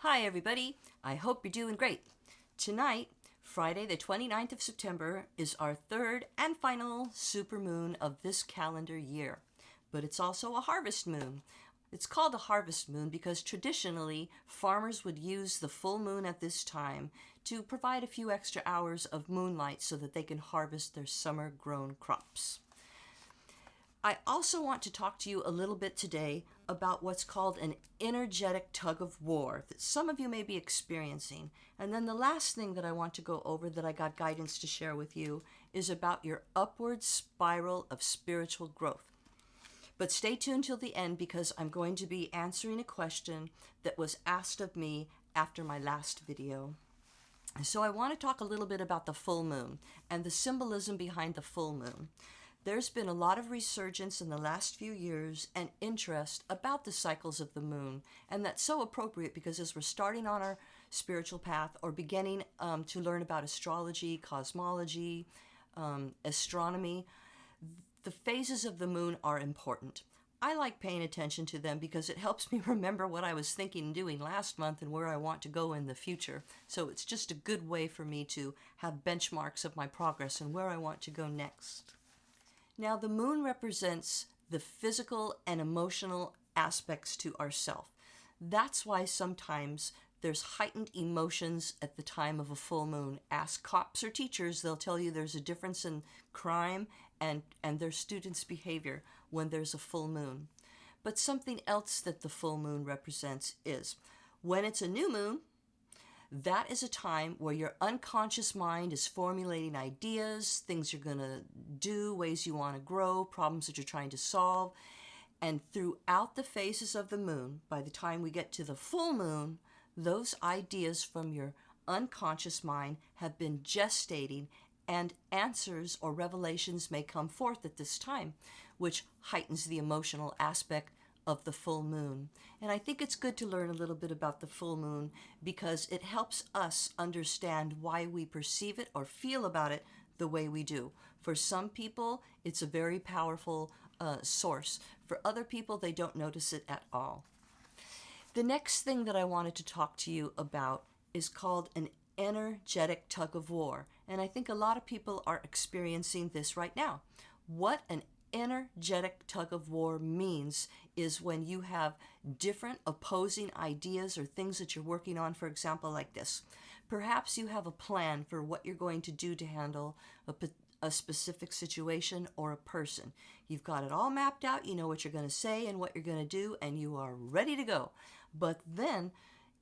Hi, everybody. I hope you're doing great. Tonight, Friday, the 29th of September, is our third and final supermoon of this calendar year. But it's also a harvest moon. It's called a harvest moon because traditionally farmers would use the full moon at this time to provide a few extra hours of moonlight so that they can harvest their summer grown crops. I also want to talk to you a little bit today about what's called an energetic tug of war that some of you may be experiencing. And then the last thing that I want to go over that I got guidance to share with you is about your upward spiral of spiritual growth. But stay tuned till the end because I'm going to be answering a question that was asked of me after my last video. So I want to talk a little bit about the full moon and the symbolism behind the full moon. There's been a lot of resurgence in the last few years and interest about the cycles of the moon, and that's so appropriate because as we're starting on our spiritual path or beginning to learn about astrology, cosmology, astronomy, the phases of the moon are important. I like paying attention to them because it helps me remember what I was thinking and doing last month and where I want to go in the future. So it's just a good way for me to have benchmarks of my progress and where I want to go next. Now, the moon represents the physical and emotional aspects to ourself. That's why sometimes there's heightened emotions at the time of a full moon. Ask cops or teachers, they'll tell you there's a difference in crime and their students' behavior when there's a full moon. But something else that the full moon represents is when it's a new moon, that is a time where your unconscious mind is formulating ideas, things you're going to do, ways you want to grow, problems that you're trying to solve. And throughout the phases of the moon, by the time we get to the full moon, those ideas from your unconscious mind have been gestating, and answers or revelations may come forth at this time, which heightens the emotional aspect of the full moon. And I think it's good to learn a little bit about the full moon because it helps us understand why we perceive it or feel about it the way we do. For some people, it's a very powerful source. For other people, they don't notice it at all. The next thing that I wanted to talk to you about is called an energetic tug of war. And I think a lot of people are experiencing this right now. What an energetic tug of war means is when you have different opposing ideas or things that you're working on, for example, like this. Perhaps you have a plan for what you're going to do to handle a specific situation or a person. You've got it all mapped out, you know what you're going to say and what you're going to do, and you are ready to go. But then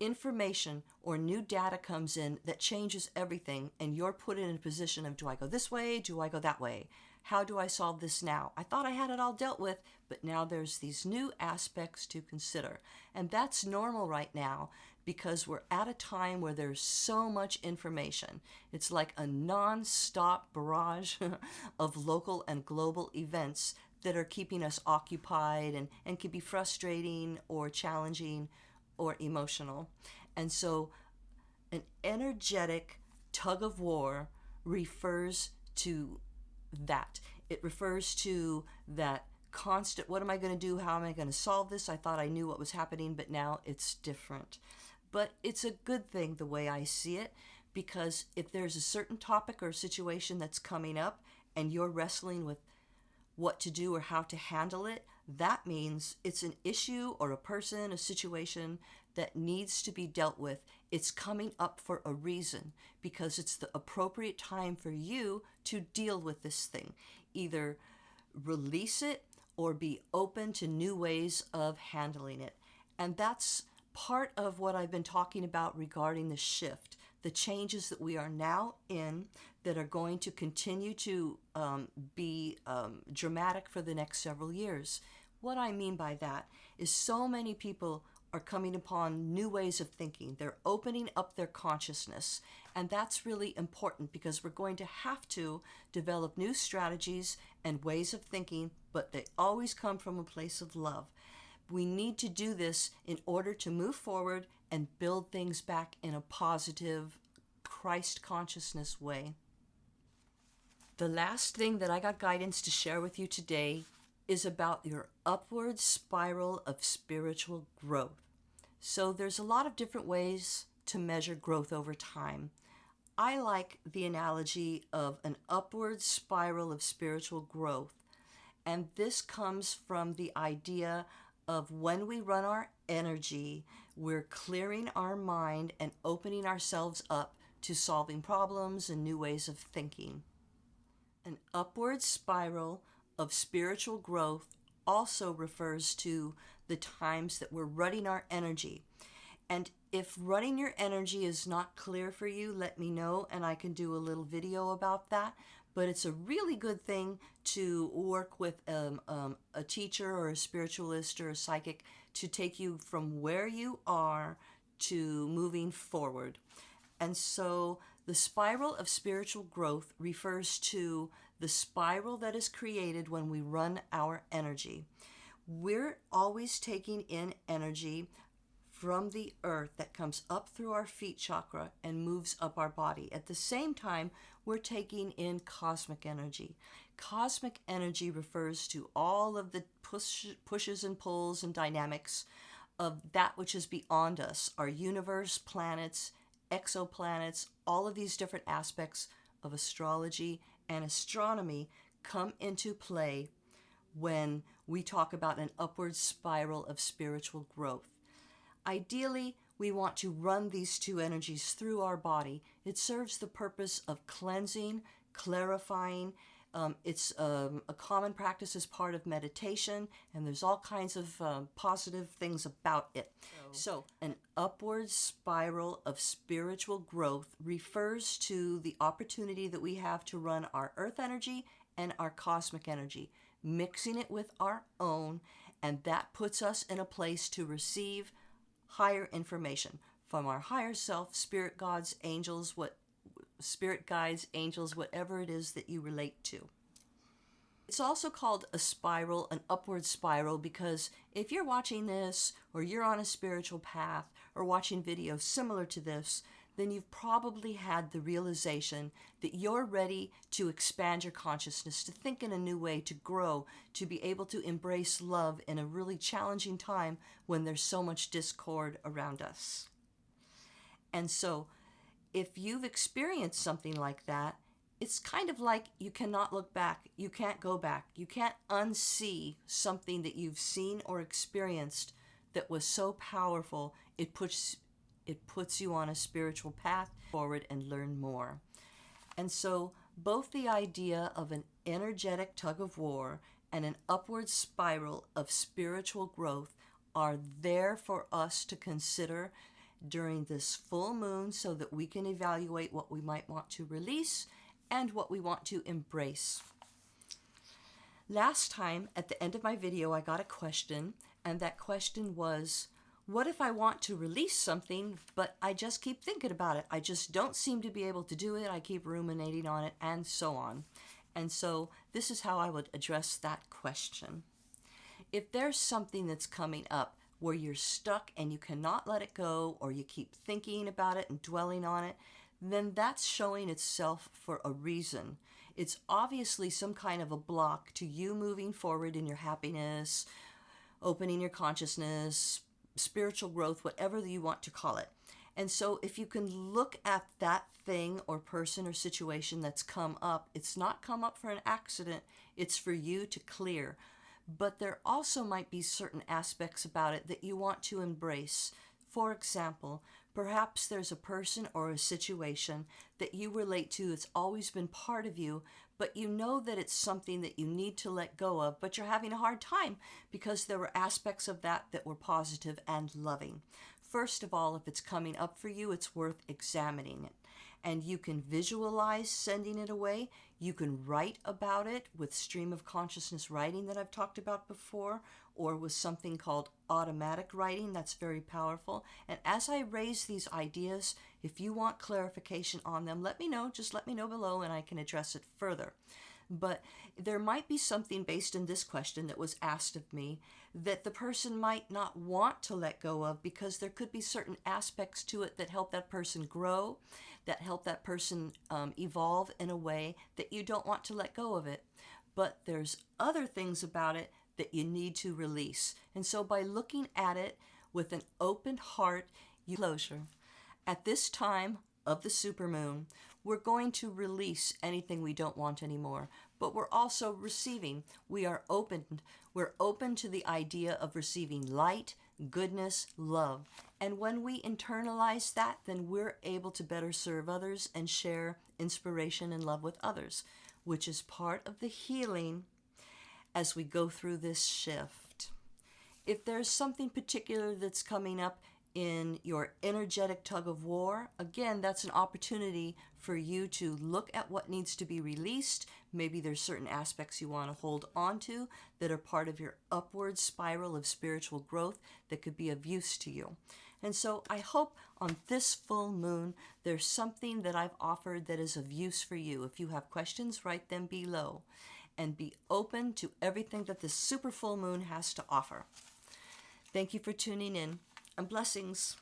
information or new data comes in that changes everything, and you're put in a position of, do I go this way? Do I go that way? How do I solve this now? I thought I had it all dealt with, but now there's these new aspects to consider. And that's normal right now because we're at a time where there's so much information. It's like a non-stop barrage of local and global events that are keeping us occupied and can be frustrating or challenging or emotional. And so an energetic tug of war refers to that. It refers to that constant, what am I going to do? How am I going to solve this? I thought I knew what was happening, but now it's different. But it's a good thing the way I see it, because if there's a certain topic or situation that's coming up and you're wrestling with what to do or how to handle it, that means it's an issue or a person, a situation that needs to be dealt with. It's coming up for a reason because it's the appropriate time for you to deal with this thing. Either release it or be open to new ways of handling it. And that's part of what I've been talking about regarding the shift, the changes that we are now in that are going to continue to be dramatic for the next several years. What I mean by that is so many people are coming upon new ways of thinking. They're opening up their consciousness. And that's really important because we're going to have to develop new strategies and ways of thinking, but they always come from a place of love. We need to do this in order to move forward and build things back in a positive, Christ consciousness way. The last thing that I got guidance to share with you today is about your upward spiral of spiritual growth. So there's a lot of different ways to measure growth over time. I like the analogy of an upward spiral of spiritual growth. And this comes from the idea of when we run our energy, we're clearing our mind and opening ourselves up to solving problems and new ways of thinking. An upward spiral of spiritual growth also refers to the times that we're running our energy. And if running your energy is not clear for you, let me know and I can do a little video about that. But it's a really good thing to work with a teacher or a spiritualist or a psychic to take you from where you are to moving forward. And so the spiral of spiritual growth refers to the spiral that is created when we run our energy. We're always taking in energy from the earth that comes up through our feet chakra and moves up our body. At the same time, we're taking in cosmic energy. Cosmic energy refers to all of the pushes and pulls and dynamics of that which is beyond us, our universe, planets, exoplanets, all of these different aspects of astrology and astronomy come into play when we talk about an upward spiral of spiritual growth. Ideally, we want to run these two energies through our body. It serves the purpose of cleansing, clarifying. It's a common practice as part of meditation, and there's all kinds of positive things about it. So, an upward spiral of spiritual growth refers to the opportunity that we have to run our earth energy and our cosmic energy, mixing it with our own, and that puts us in a place to receive higher information from our higher self, spirit guides, angels, whatever it is that you relate to. It's also called a spiral, an upward spiral, because if you're watching this or you're on a spiritual path or watching videos similar to this, then you've probably had the realization that you're ready to expand your consciousness, to think in a new way, to grow, to be able to embrace love in a really challenging time when there's so much discord around us. And so, if you've experienced something like that, it's kind of like you cannot look back. You can't go back. You can't unsee something that you've seen or experienced that was so powerful, it puts you on a spiritual path forward and learn more. And so both the idea of an energetic tug of war and an upward spiral of spiritual growth are there for us to consider during this full moon so that we can evaluate what we might want to release and what we want to embrace. Last time, at the end of my video, I got a question, and that question was, what if I want to release something, but I just keep thinking about it? I just don't seem to be able to do it. I keep ruminating on it, and so on. And so this is how I would address that question. If there's something that's coming up where you're stuck and you cannot let it go, or you keep thinking about it and dwelling on it, then that's showing itself for a reason. It's obviously some kind of a block to you moving forward in your happiness, opening your consciousness, spiritual growth, whatever you want to call it. And so if you can look at that thing or person or situation that's come up, it's not come up for an accident, it's for you to clear. But there also might be certain aspects about it that you want to embrace. For example, perhaps there's a person or a situation that you relate to that's always been part of you, but you know that it's something that you need to let go of, but you're having a hard time because there were aspects of that that were positive and loving. First of all, if it's coming up for you, it's worth examining it. And you can visualize sending it away. You can write about it with stream of consciousness writing that I've talked about before, or with something called automatic writing. That's very powerful. And as I raise these ideas, if you want clarification on them, let me know. Just let me know below and I can address it further. But there might be something based in this question that was asked of me that the person might not want to let go of because there could be certain aspects to it that help that person grow, that help that person evolve in a way that you don't want to let go of it. But there's other things about it that you need to release. And so by looking at it with an open heart, closure. At this time of the supermoon, we're going to release anything we don't want anymore, but we're also receiving. We're open to the idea of receiving light, goodness, love. And when we internalize that, then we're able to better serve others and share inspiration and love with others, which is part of the healing as we go through this shift. If there's something particular that's coming up in your energetic tug of war, again, that's an opportunity for you to look at what needs to be released. Maybe there's certain aspects you want to hold on to that are part of your upward spiral of spiritual growth that could be of use to you. And so I hope on this full moon, there's something that I've offered that is of use for you. If you have questions, write them below. And be open to everything that this super full moon has to offer. Thank you for tuning in, and blessings.